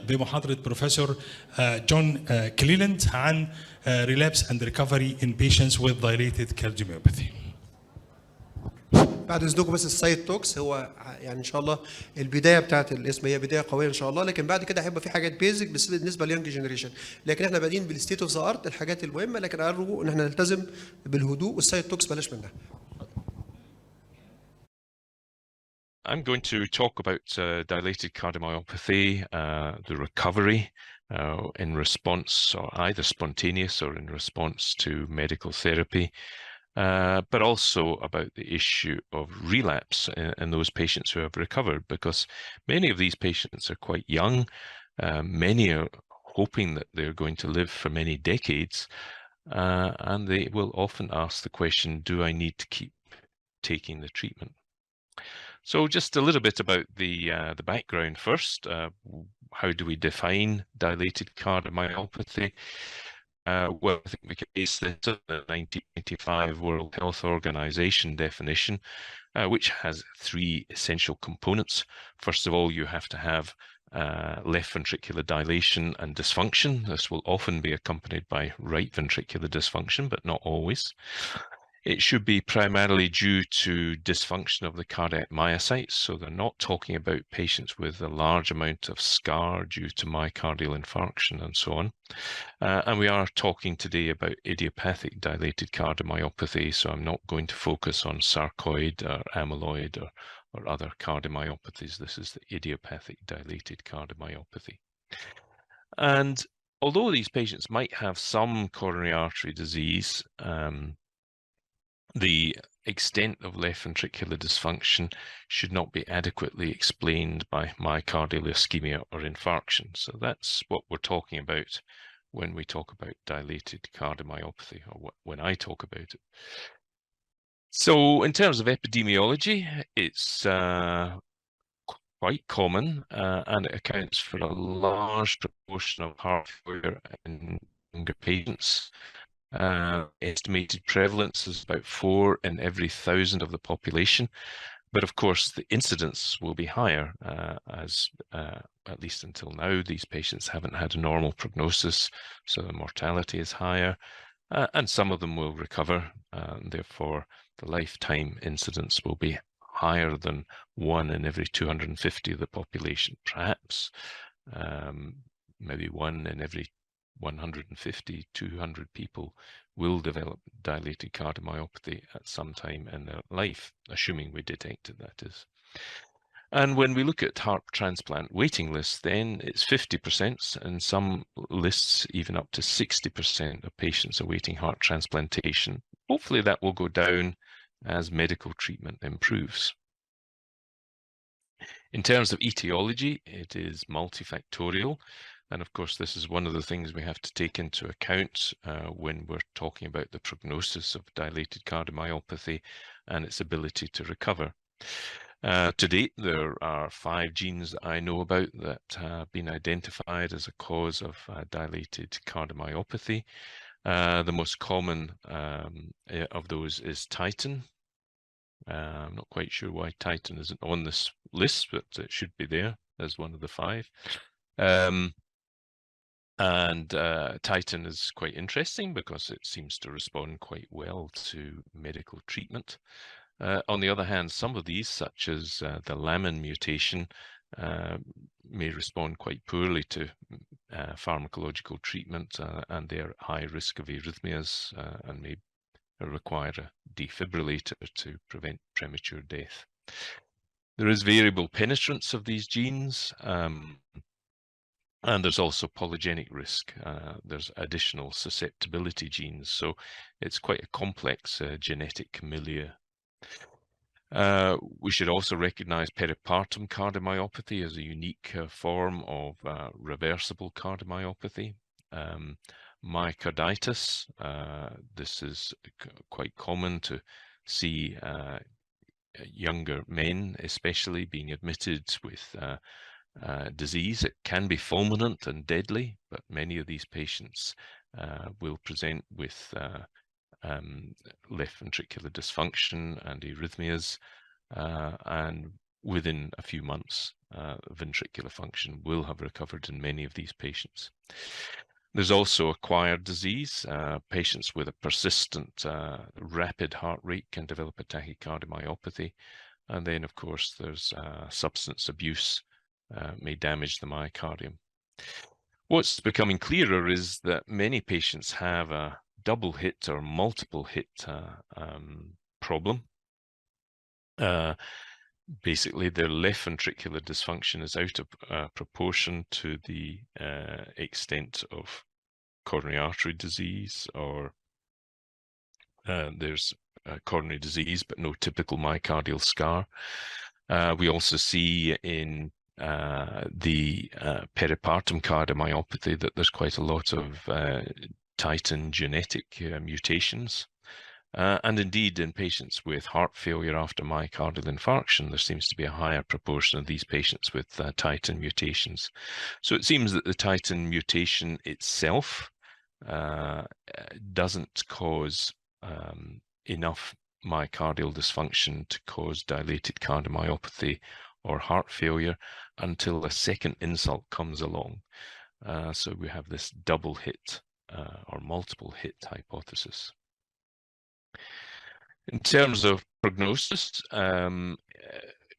بمحاضرة بروفيسور جون كليلاند عن relapse and recovery in patients with dilated cardiomyopathy. بعد اذنكم بس السايد توكس هو يعني ان شاء الله البدايه بتاعت الاسم هي بدايه قويه ان شاء الله، لكن بعد كده هيبقى في حاجات بيزك بالنسبه لليونج جنريشن، لكن احنا بادئين بالستيت اوف ذا ارت الحاجات المهمه، لكن ارجو ان احنا نلتزم بالهدوء والسايد توكس بلاش منها. I'm going to talk about dilated cardiomyopathy, the recovery in response, or either spontaneous or in response to medical therapy, but also about the issue of relapse in those patients who have recovered, because many of these patients are quite young. Many are hoping that they're going to live for many decades, and they will often ask the question, do I need to keep taking the treatment? So just a little bit about the background first. How do we define dilated cardiomyopathy? Well, I think we can base this on the 1995 World Health Organization definition, which has three essential components. First of all, you have to have left ventricular dilation and dysfunction. This will often be accompanied by right ventricular dysfunction, but not always. It should be primarily due to dysfunction of the cardiac myocytes, so they're not talking about patients with a large amount of scar due to myocardial infarction and so on. And we are talking today about idiopathic dilated cardiomyopathy, so I'm not going to focus on sarcoid or amyloid or other cardiomyopathies. This is the idiopathic dilated cardiomyopathy. And although these patients might have some coronary artery disease, the extent of left ventricular dysfunction should not be adequately explained by myocardial ischemia or infarction. So that's what we're talking about when we talk about dilated cardiomyopathy, or when I talk about it. So in terms of epidemiology, it's quite common, and it accounts for a large proportion of heart failure in younger patients. Estimated prevalence is about 4 in every 1,000 of the population, but of course the incidence will be higher, as at least until now these patients haven't had a normal prognosis, so the mortality is higher, and some of them will recover, and therefore the lifetime incidence will be higher than 1 in every 250 of the population, perhaps maybe 1 in every 150, 200 people will develop dilated cardiomyopathy at some time in their life, assuming we detect it, that is. And when we look at heart transplant waiting lists, then it's 50%, and some lists even up to 60% of patients awaiting heart transplantation. Hopefully that will go down as medical treatment improves. In terms of etiology, it is multifactorial. And of course, this is one of the things we have to take into account when we're talking about the prognosis of dilated cardiomyopathy and its ability to recover. To date, there are 5 genes that I know about that have been identified as a cause of dilated cardiomyopathy. The most common of those is titin. I'm not quite sure why titin isn't on this list, but it should be there as one of the 5. And titin is quite interesting because it seems to respond quite well to medical treatment. On the other hand, some of these, such as the lamin mutation, may respond quite poorly to pharmacological treatment, and they're at high risk of arrhythmias and may require a defibrillator to prevent premature death. There is variable penetrance of these genes, and there's also polygenic risk. There's additional susceptibility genes, so it's quite a complex genetic milieu. We should also recognize peripartum cardiomyopathy as a unique form of reversible cardiomyopathy. Myocarditis, this is quite common to see younger men especially being admitted with disease. It can be fulminant and deadly, but many of these patients will present with left ventricular dysfunction and arrhythmias, and within a few months ventricular function will have recovered in many of these patients. There's also acquired disease. Patients with a persistent rapid heart rate can develop a tachycardiomyopathy. And then, of course, there's substance abuse may damage the myocardium. What's becoming clearer is that many patients have a double hit or multiple hit problem. Basically, their left ventricular dysfunction is out of proportion to the extent of coronary artery disease, or there's coronary disease but no typical myocardial scar. We also see in the peripartum cardiomyopathy that there's quite a lot of titin genetic mutations. And indeed, in patients with heart failure after myocardial infarction, there seems to be a higher proportion of these patients with titin mutations. So it seems that the titin mutation itself doesn't cause enough myocardial dysfunction to cause dilated cardiomyopathy or heart failure until a second insult comes along. So we have this double hit or multiple hit hypothesis. In terms of prognosis,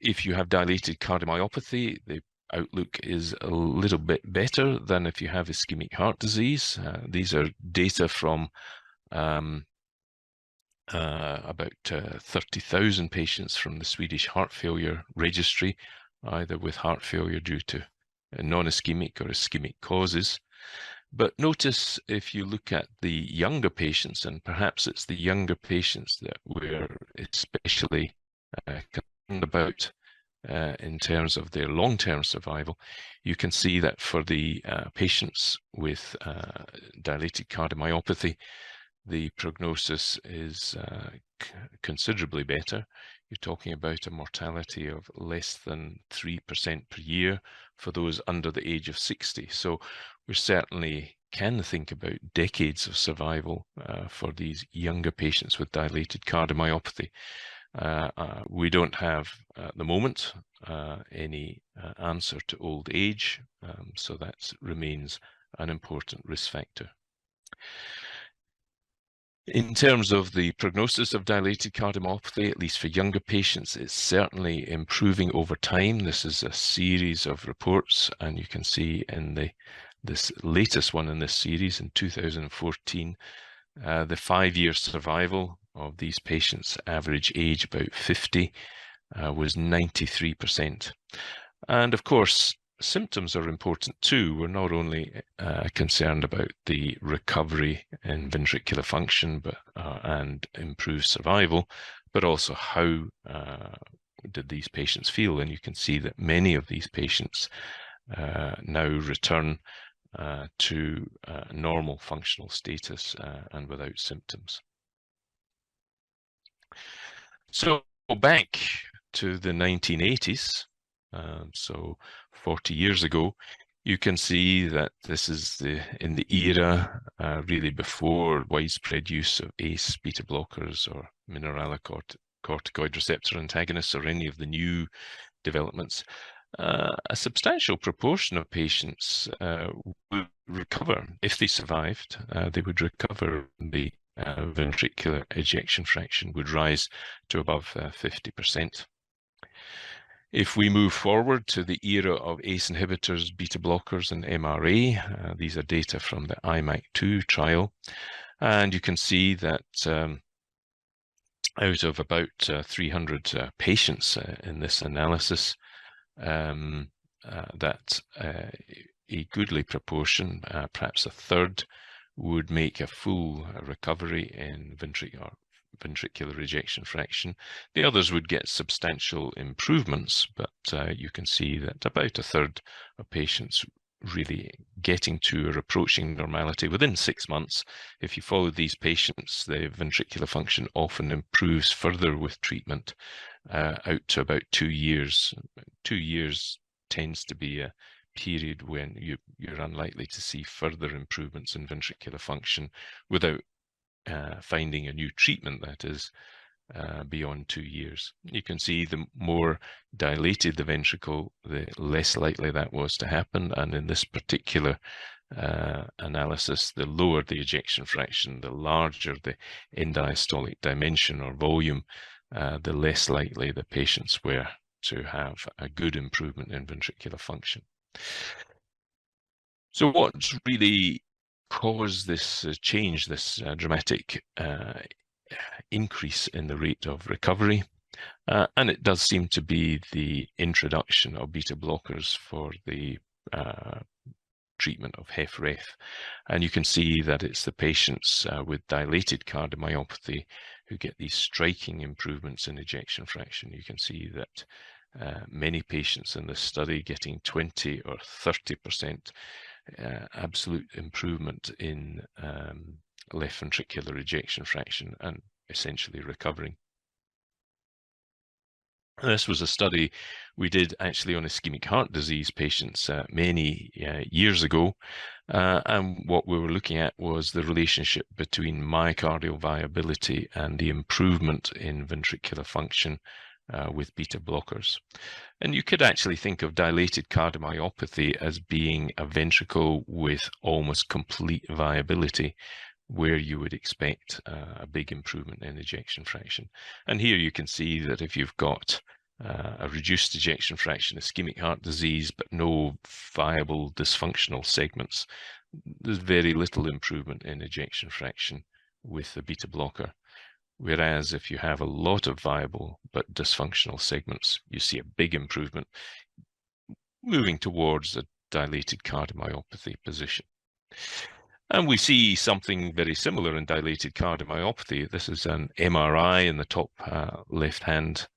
if you have dilated cardiomyopathy, the outlook is a little bit better than if you have ischemic heart disease. These are data from about 30,000 patients from the Swedish heart failure registry, either with heart failure due to non-ischemic or ischemic causes. But notice if you look at the younger patients, and perhaps it's the younger patients that we're especially concerned about in terms of their long-term survival, you can see that for the patients with dilated cardiomyopathy, the prognosis is considerably better. You're talking about a mortality of less than 3% per year for those under the age of 60. So we certainly can think about decades of survival for these younger patients with dilated cardiomyopathy. We don't have at the moment any answer to old age, so that remains an important risk factor. In terms of the prognosis of dilated cardiomyopathy, at least for younger patients, it's certainly improving over time. This is a series of reports, and you can see in this latest one in this series in 2014, the 5-year survival of these patients, average age about 50, was 93%. And of course, symptoms are important too. We're not only concerned about the recovery in ventricular function and improved survival, but also how did these patients feel. And you can see that many of these patients now return to normal functional status and without symptoms. So back to the 1980s, so 40 years ago, you can see that this is in the era really before widespread use of ACE beta blockers or mineralocorticoid receptor antagonists or any of the new developments. A substantial proportion of patients would recover. If they survived, they would recover. The ventricular ejection fraction would rise to above 50%. If we move forward to the era of ACE inhibitors, beta blockers, and MRA, these are data from the IMAC2 trial, and you can see that out of about 300 patients in this analysis, that a goodly proportion, perhaps a third, would make a full recovery in ventricular ejection fraction. The others would get substantial improvements, but you can see that about a third of patients really getting to or approaching normality within 6 months. If you follow these patients, the ventricular function often improves further with treatment out to about 2 years. 2 years tends to be a period when you're unlikely to see further improvements in ventricular function without finding a new treatment, that is, beyond 2 years. You can see the more dilated the ventricle, the less likely that was to happen. And in this particular analysis, the lower the ejection fraction, the larger the end diastolic dimension or volume, the less likely the patients were to have a good improvement in ventricular function. So what's really caused this change, this dramatic increase in the rate of recovery? And it does seem to be the introduction of beta blockers for the treatment of HFrEF. And you can see that it's the patients with dilated cardiomyopathy who get these striking improvements in ejection fraction. You can see that many patients in this study getting 20 or 30% absolute improvement in left ventricular ejection fraction and essentially recovering. This was a study we did actually on ischemic heart disease patients many years ago. And what we were looking at was the relationship between myocardial viability and the improvement in ventricular function with beta blockers. And you could actually think of dilated cardiomyopathy as being a ventricle with almost complete viability, where you would expect a big improvement in ejection fraction. And here you can see that if you've got a reduced ejection fraction, ischemic heart disease, but no viable dysfunctional segments, there's very little improvement in ejection fraction with the beta blocker. Whereas if you have a lot of viable but dysfunctional segments, you see a big improvement, moving towards a dilated cardiomyopathy position. And we see something very similar in dilated cardiomyopathy. This is an MRI in the top left-hand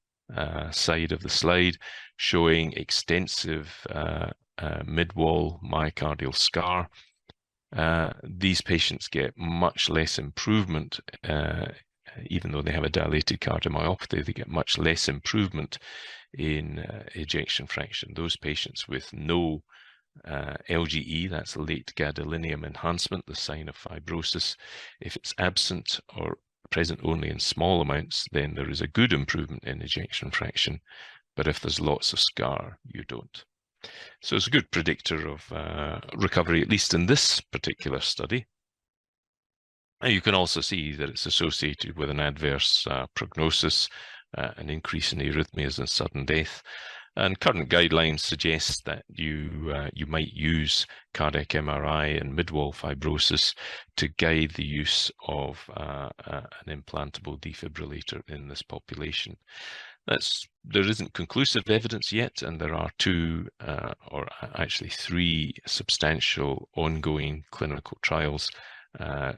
side of the slide, showing extensive mid-wall myocardial scar. These patients get much less improvement, even though they have a dilated cardiomyopathy, they get much less improvement in ejection fraction. Those patients with no LGE, that's late gadolinium enhancement, the sign of fibrosis. If it's absent or present only in small amounts, then there is a good improvement in ejection fraction. But if there's lots of scar, you don't. So it's a good predictor of recovery, at least in this particular study. And you can also see that it's associated with an adverse prognosis, an increase in arrhythmias and sudden death. And current guidelines suggest that you might use cardiac MRI and mid-wall fibrosis to guide the use of an implantable defibrillator in this population. There isn't conclusive evidence yet, and there are 2 or actually 3 substantial ongoing clinical trials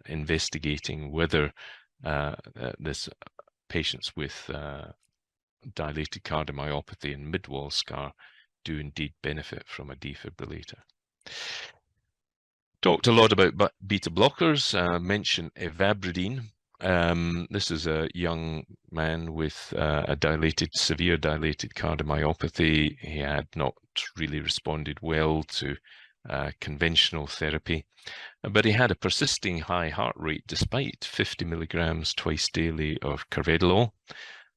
investigating whether this patients with dilated cardiomyopathy and mid-wall scar do indeed benefit from a defibrillator. Talked a lot about beta blockers, mentioned ivabradine. This is a young man with a severe dilated cardiomyopathy. He had not really responded well to conventional therapy, but he had a persisting high heart rate despite 50 milligrams twice daily of carvedilol.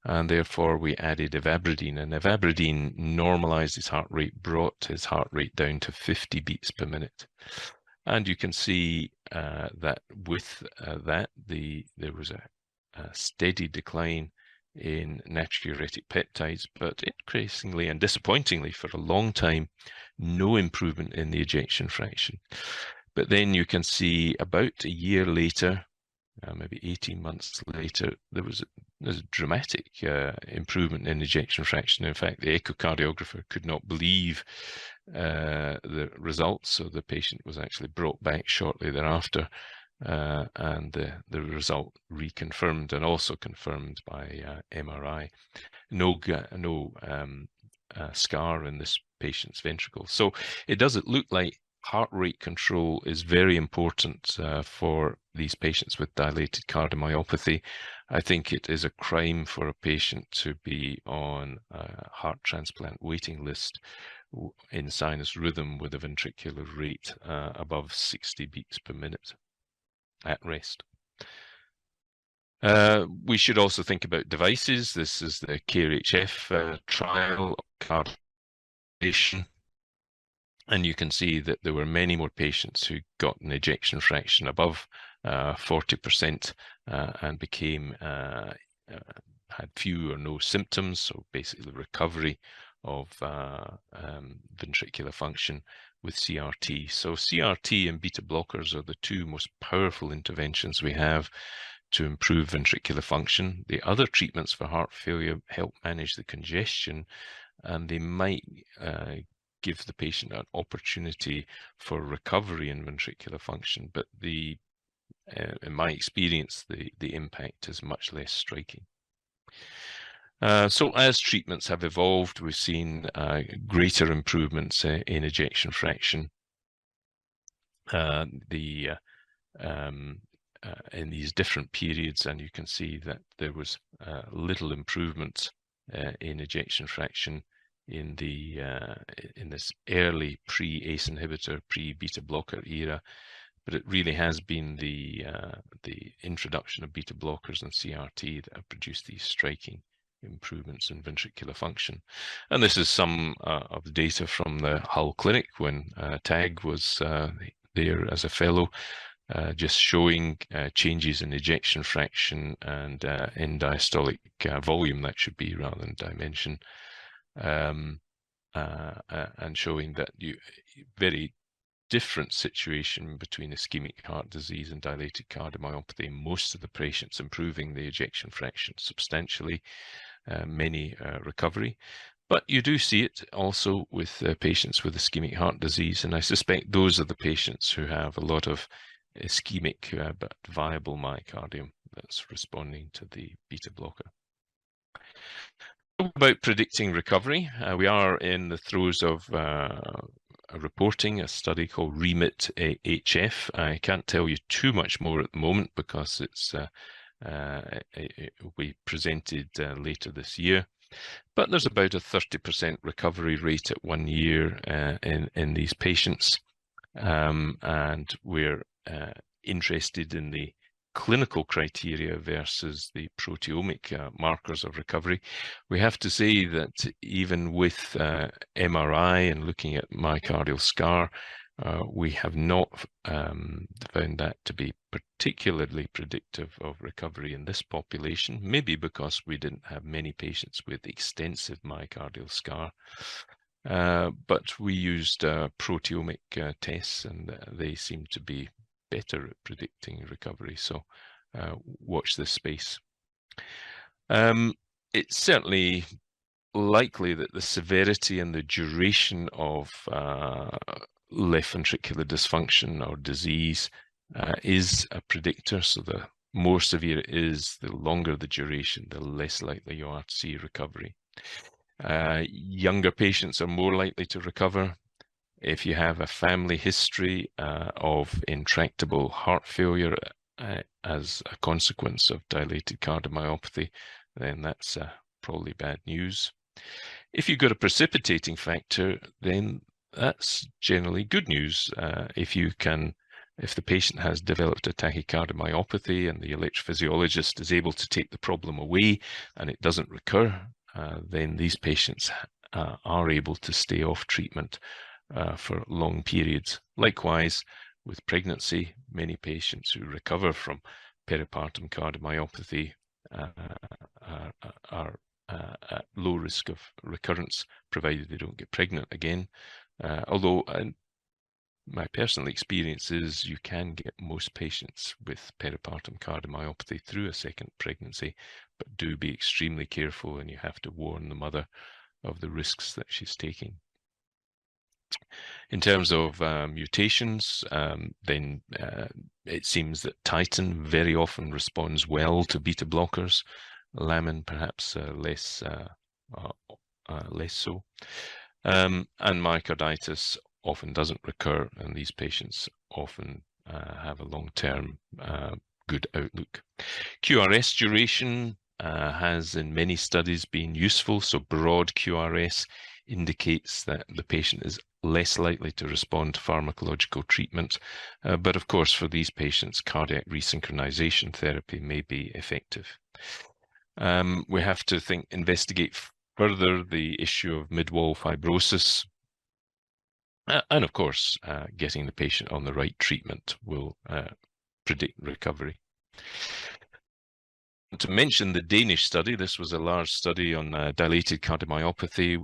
And therefore we added ivabradine, and ivabradine normalized his heart rate, brought his heart rate down to 50 beats per minute. And you can see that with that, there was a steady decline in natriuretic peptides, but increasingly and disappointingly for a long time, no improvement in the ejection fraction. But then you can see about a year later, maybe 18 months later, there's a dramatic improvement in ejection fraction. In fact, the echocardiographer could not believe the results, so the patient was actually brought back shortly thereafter, and the result reconfirmed and also confirmed by MRI. No scar in this patient's ventricle. So it doesn't look like heart rate control is very important for these patients with dilated cardiomyopathy. I think it is a crime for a patient to be on a heart transplant waiting list in sinus rhythm with a ventricular rate above 60 beats per minute at rest. We should also think about devices. This is the CARE-HF trial of cardioversion. And you can see that there were many more patients who got an ejection fraction above 40% and became had few or no symptoms, so basically recovery of ventricular function with CRT. So CRT and beta blockers are the two most powerful interventions we have to improve ventricular function. The other treatments for heart failure help manage the congestion, and they might give the patient an opportunity for recovery in ventricular function, but in my experience, the impact is much less striking. So as treatments have evolved, we've seen greater improvements in ejection fraction. In these different periods, and you can see that there was little improvement in ejection fraction in this early pre-ACE inhibitor, pre-beta blocker era, but it really has been the introduction of beta blockers and CRT that have produced these striking improvements in ventricular function. And this is some of the data from the Hull Clinic when Tag was there as a fellow, just showing changes in ejection fraction and in diastolic volume, that should be, rather than dimension, and showing that very different situation between ischemic heart disease and dilated cardiomyopathy. Most of the patients improving the ejection fraction substantially, many recovery. But you do see it also with patients with ischemic heart disease, and I suspect those are the patients who have a lot of ischemic but viable myocardium that's responding to the beta blocker. About predicting recovery, we are in the throes of reporting a study called REMIT-HF. I can't tell you too much more at the moment because it's we presented later this year. But there's about a 30% recovery rate at 1 year in these patients, and we're interested in the clinical criteria versus the proteomic markers of recovery. We have to say that even with MRI and looking at myocardial scar, we have not found that to be particularly predictive of recovery in this population, maybe because we didn't have many patients with extensive myocardial scar. But we used proteomic tests, and they seem to be better at predicting recovery. So watch this space. It's certainly likely that the severity and the duration of left ventricular dysfunction or disease is a predictor. So the more severe it is, the longer the duration, the less likely you are to see recovery. Younger patients are more likely to recover. If you have a family history of intractable heart failure as a consequence of dilated cardiomyopathy, then that's probably bad news. If you've got a precipitating factor, then that's generally good news. If the patient has developed a tachycardiomyopathy and the electrophysiologist is able to take the problem away and it doesn't recur, then these patients are able to stay off treatment for long periods. Likewise, with pregnancy, many patients who recover from peripartum cardiomyopathy are at low risk of recurrence, provided they don't get pregnant again. Although my personal experience is you can get most patients with peripartum cardiomyopathy through a second pregnancy, but do be extremely careful, and you have to warn the mother of the risks that she's taking. In terms of mutations, then it seems that Titin very often responds well to beta blockers, Lamin perhaps less so, and myocarditis often doesn't recur, and these patients often have a long-term good outlook. QRS duration has in many studies been useful, so broad QRS indicates that the patient is less likely to respond to pharmacological treatment. But of course, for these patients, cardiac resynchronization therapy may be effective. We have to investigate further the issue of mid-wall fibrosis. And of course, getting the patient on the right treatment will predict recovery. To mention the Danish study, this was a large study on dilated cardiomyopathy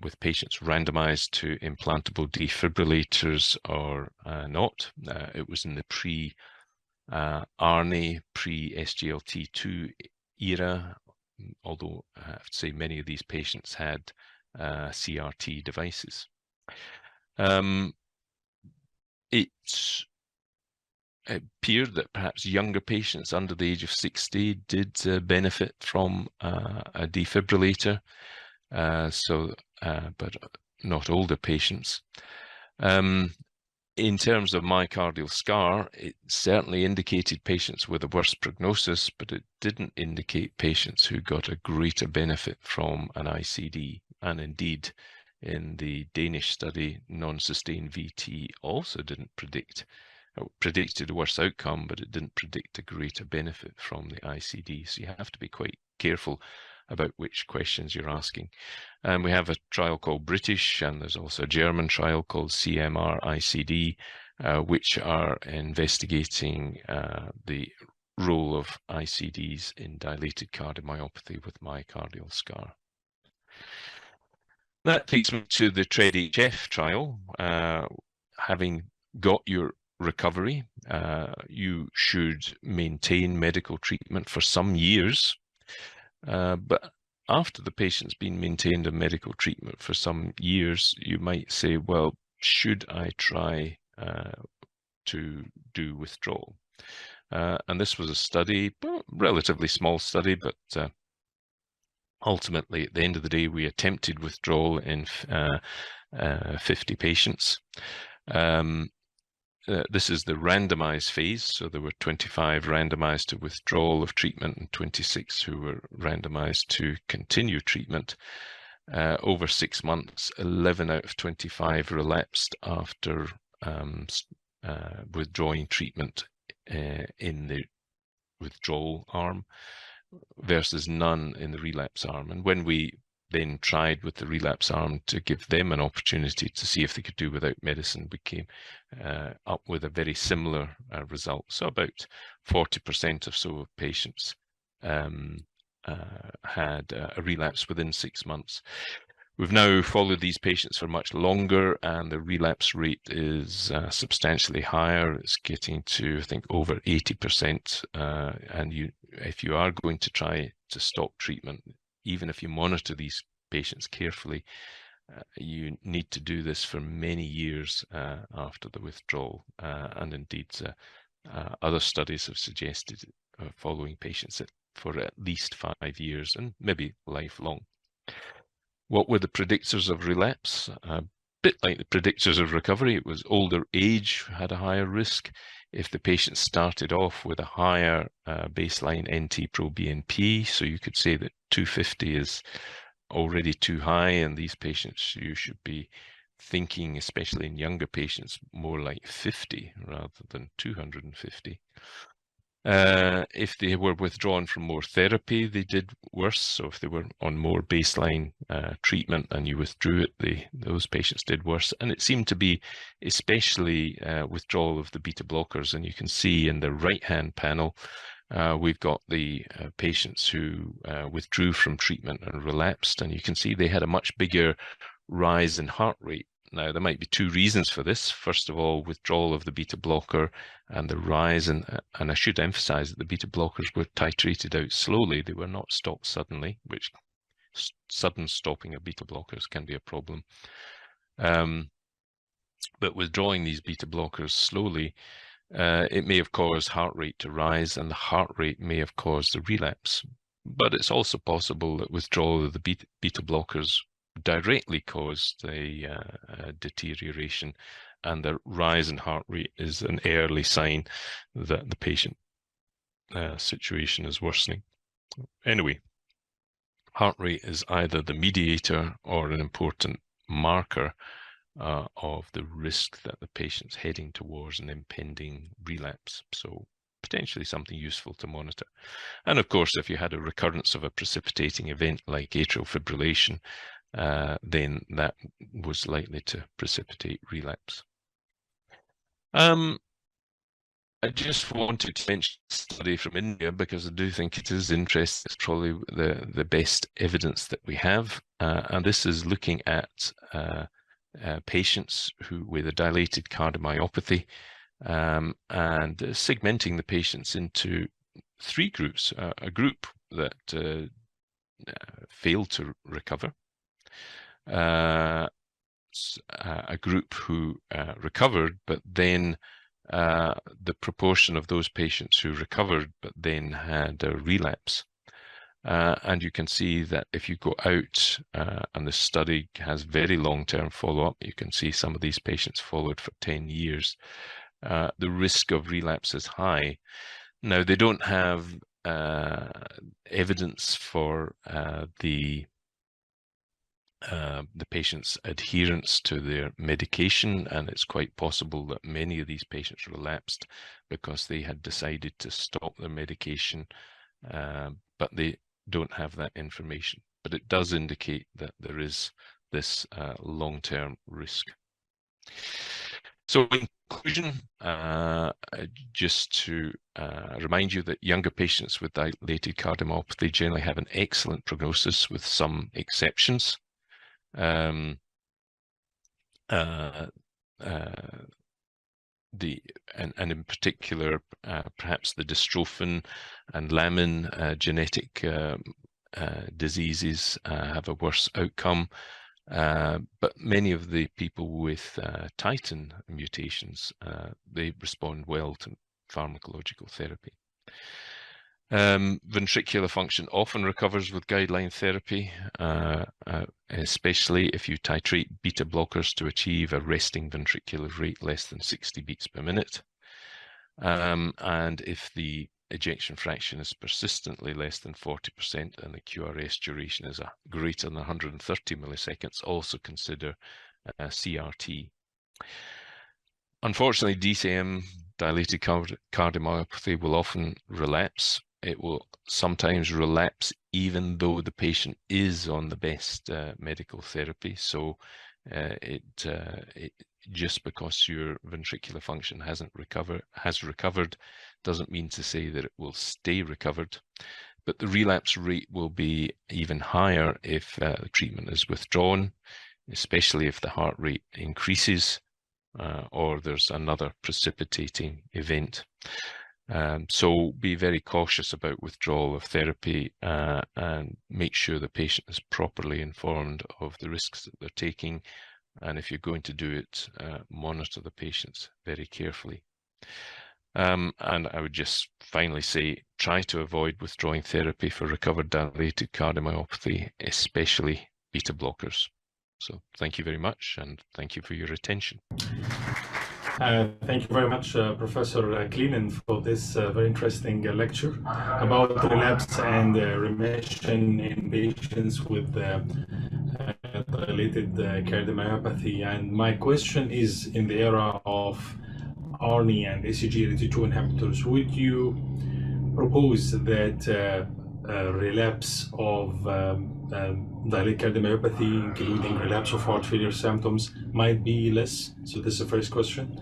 with patients randomized to implantable defibrillators or not. It was in the pre-ARNI, pre-SGLT2 era, although I have to say many of these patients had CRT devices. It appeared that perhaps younger patients under the age of 60 did benefit from a defibrillator, but not older patients. In terms of myocardial scar, it certainly indicated patients with a worse prognosis, but it didn't indicate patients who got a greater benefit from an ICD. And indeed, in the Danish study, non-sustained VT also didn't predicted a worse outcome, but it didn't predict a greater benefit from the ICD. So you have to be quite careful about which questions you're asking. And we have a trial called British, and there's also a German trial called CMR-ICD, which are investigating the role of ICDs in dilated cardiomyopathy with myocardial scar. That takes me to the TREAD-HF trial. Having got your recovery, you should maintain medical treatment for some years. But after the patient's been maintained on medical treatment for some years, you might say, well, should I try to do withdrawal? And this was a study, relatively small study, but ultimately, at the end of the day, we attempted withdrawal in 50 patients. This is the randomized phase, so there were 25 randomized to withdrawal of treatment and 26 who were randomized to continue treatment. Over 6 months, 11 out of 25 relapsed after withdrawing treatment in the withdrawal arm versus none in the relapse arm. And when we then tried with the relapse arm to give them an opportunity to see if they could do without medicine, we came up with a very similar result. So about 40% or so of patients had a relapse within 6 months. We've now followed these patients for much longer, and the relapse rate is substantially higher. It's getting to, I think, over 80%. And if you are going to try to stop treatment, even if you monitor these patients carefully, you need to do this for many years after the withdrawal. And indeed, other studies have suggested following patients for at least 5 years and maybe lifelong. What were the predictors of relapse? A bit like the predictors of recovery, it was older age had a higher risk. If the patient started off with a higher baseline NT-proBNP, so you could say that 250 is already too high, and these patients, you should be thinking, especially in younger patients, more like 50 rather than 250. If they were withdrawn from more therapy, they did worse. So if they were on more baseline treatment and you withdrew it, those patients did worse. And it seemed to be especially withdrawal of the beta blockers. And you can see in the right-hand panel, we've got the patients who withdrew from treatment and relapsed. And you can see they had a much bigger rise in heart rate. Now, there might be 2 reasons for this. First of all, withdrawal of the beta blocker and the rise, and I should emphasize that the beta blockers were titrated out slowly. They were not stopped suddenly, which sudden stopping of beta blockers can be a problem. But withdrawing these beta blockers slowly, it may have caused heart rate to rise, and the heart rate may have caused the relapse. But it's also possible that withdrawal of the beta blockers directly caused a deterioration, and the rise in heart rate is an early sign that the patient situation is worsening. Anyway, heart rate is either the mediator or an important marker of the risk that the patient's heading towards an impending relapse. So potentially something useful to monitor. And of course, if you had a recurrence of a precipitating event like atrial fibrillation, then that was likely to precipitate relapse. I just wanted to mention a study from India because I do think it is interesting. It's probably the best evidence that we have. And this is looking at patients with a dilated cardiomyopathy and segmenting the patients into three groups. A group that failed to recover, a group who recovered, but then the proportion of those patients who recovered but then had a relapse. And you can see that if you go out, and the study has very long-term follow-up, you can see some of these patients followed for 10 years, the risk of relapse is high. Now, they don't have evidence for the patient's adherence to their medication, and it's quite possible that many of these patients relapsed because they had decided to stop their medication, but they don't have that information. But it does indicate that there is this long-term risk. So in conclusion, just to remind you that younger patients with dilated cardiomyopathy generally have an excellent prognosis with some exceptions. And in particular, perhaps the dystrophin and lamin genetic diseases have a worse outcome, but many of the people with titin mutations, they respond well to pharmacological therapy. Ventricular function often recovers with guideline therapy, especially if you titrate beta blockers to achieve a resting ventricular rate less than 60 beats per minute. And if the ejection fraction is persistently less than 40% and the QRS duration is greater than 130 milliseconds, also consider CRT. Unfortunately, DCM, dilated cardiomyopathy, will often relapse. It will sometimes relapse even though the patient is on the best medical therapy. So just because your ventricular function has recovered doesn't mean to say that it will stay recovered. But the relapse rate will be even higher if the treatment is withdrawn, especially if the heart rate increases or there's another precipitating event. So be very cautious about withdrawal of therapy and make sure the patient is properly informed of the risks that they're taking. And if you're going to do it, monitor the patients very carefully. And I would just finally say, try to avoid withdrawing therapy for recovered dilated cardiomyopathy, especially beta blockers. So thank you very much, and thank you for your attention. Thank you very much, Professor Cleland, for this very interesting lecture about relapse and remission in patients with dilated cardiomyopathy. And my question is, in the era of ARNI and ACGLT2 inhibitors, would you propose that relapse of dilated cardiomyopathy, including relapse of heart failure symptoms, might be less? So this is the first question.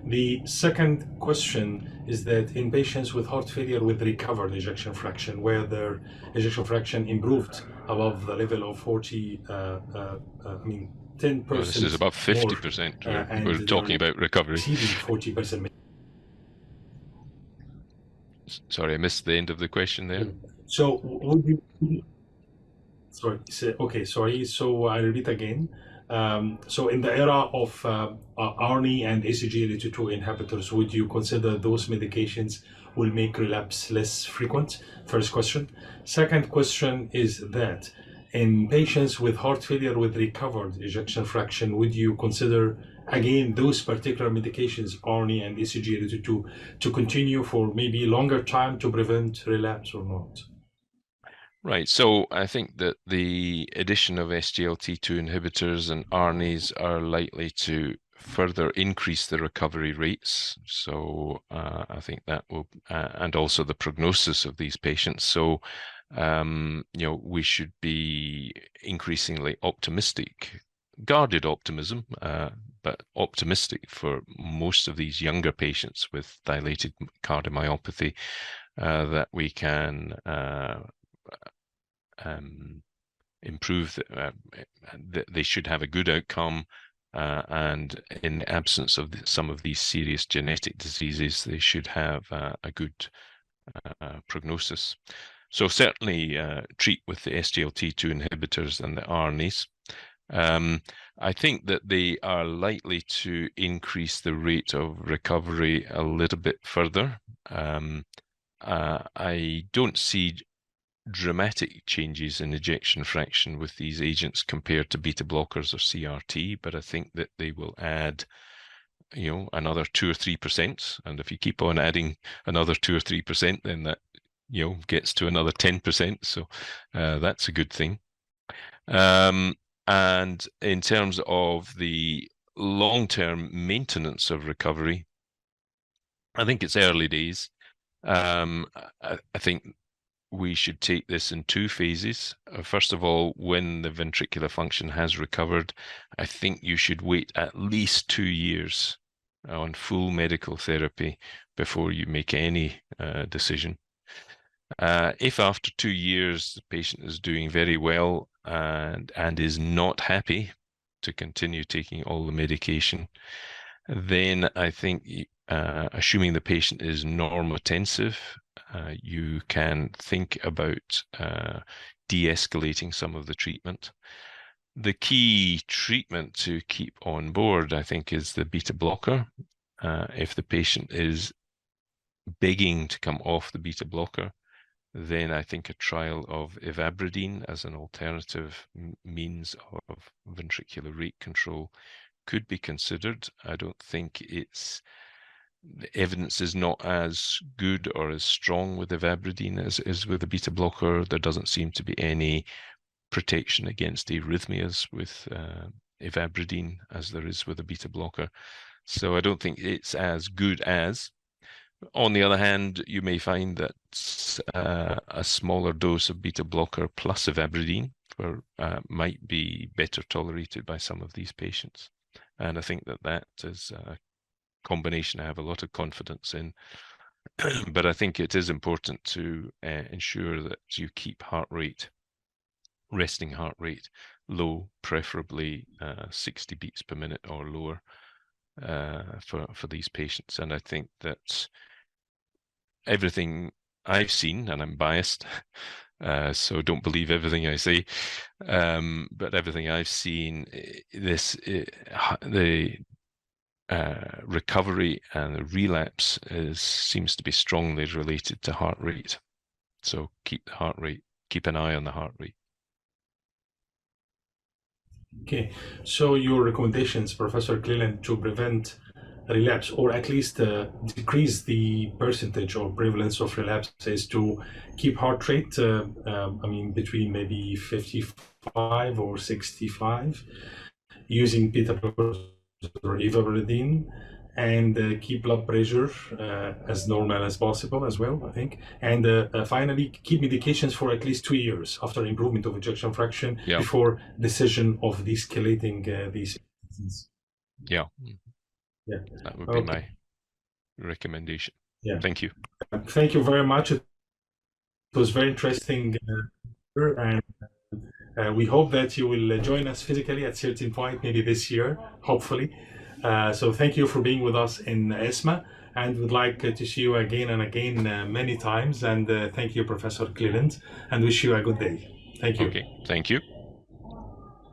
The second question is that in patients with heart failure with recovered ejection fraction, where their ejection fraction improved above the level of 10%. Well, this is about 50%. We're talking about recovery. 40%. Sorry, I missed the end of the question there. So would you? Sorry. So I repeat again. So in the era of ARNI and ACGLT2 inhibitors, would you consider those medications will make relapse less frequent? First question. Second question is that in patients with heart failure with recovered ejection fraction, would you consider again those particular medications, ARNI and ACGLT2, to continue for maybe longer time to prevent relapse or not? Right. So I think that the addition of SGLT2 inhibitors and ARNIs are likely to further increase the recovery rates. So I think that will, and also the prognosis of these patients. So, we should be increasingly optimistic, guarded optimism, but optimistic for most of these younger patients with dilated cardiomyopathy, that we can improve, they should have a good outcome, and in the absence of some of these serious genetic diseases, they should have a good prognosis. So certainly treat with the SGLT2 inhibitors and the RNAs. I think that they are likely to increase the rate of recovery a little bit further. I don't see dramatic changes in ejection fraction with these agents compared to beta blockers or CRT, but I think that they will add, another 2 or 3%. And if you keep on adding another 2 or 3%, then that, gets to another 10%. So that's a good thing. And in terms of the long-term maintenance of recovery, I think it's early days. I think we should take this in two phases. First of all, when the ventricular function has recovered, I think you should wait at least 2 years on full medical therapy before you make any decision. If after 2 years the patient is doing very well and is not happy to continue taking all the medication, then I think, assuming the patient is normotensive, you can think about de-escalating some of the treatment. The key treatment to keep on board, I think, is the beta blocker. If the patient is begging to come off the beta blocker, then I think a trial of ivabradine as an alternative means of ventricular rate control could be considered. I don't think the evidence is not as good or as strong with ivabradine as is with a beta blocker. There doesn't seem to be any protection against arrhythmias with ivabradine as there is with a beta blocker. So I don't think it's as good as. On the other hand, you may find that a smaller dose of beta blocker plus ivabradine might be better tolerated by some of these patients. And I think that is a combination I have a lot of confidence in. But I think it is important to ensure that you keep resting heart rate low, preferably 60 beats per minute or lower for these patients. And I think that everything I've seen, and I'm biased, so don't believe everything I say, but everything I've seen, the recovery and the relapse seems to be strongly related to heart rate. So keep an eye on the heart rate. Okay, so your recommendations, Professor Cleland, to prevent relapse, or at least decrease the percentage or prevalence of relapse, is to keep heart rate, between maybe 55 or 65, using beta blockers or ivabradine, and keep blood pressure as normal as possible as well, I think. And finally, keep medications for at least 2 years after improvement of ejection fraction before decision of de-escalating these instances. Yeah. That would be my recommendation. Yeah. Thank you. Thank you very much. It was very interesting, and we hope that you will join us physically at certain point, maybe this year, hopefully. So thank you for being with us in ESMA, and would like to see you again and again many times. And thank you, Professor Cleland, and wish you a good day. Thank you. Okay, thank you.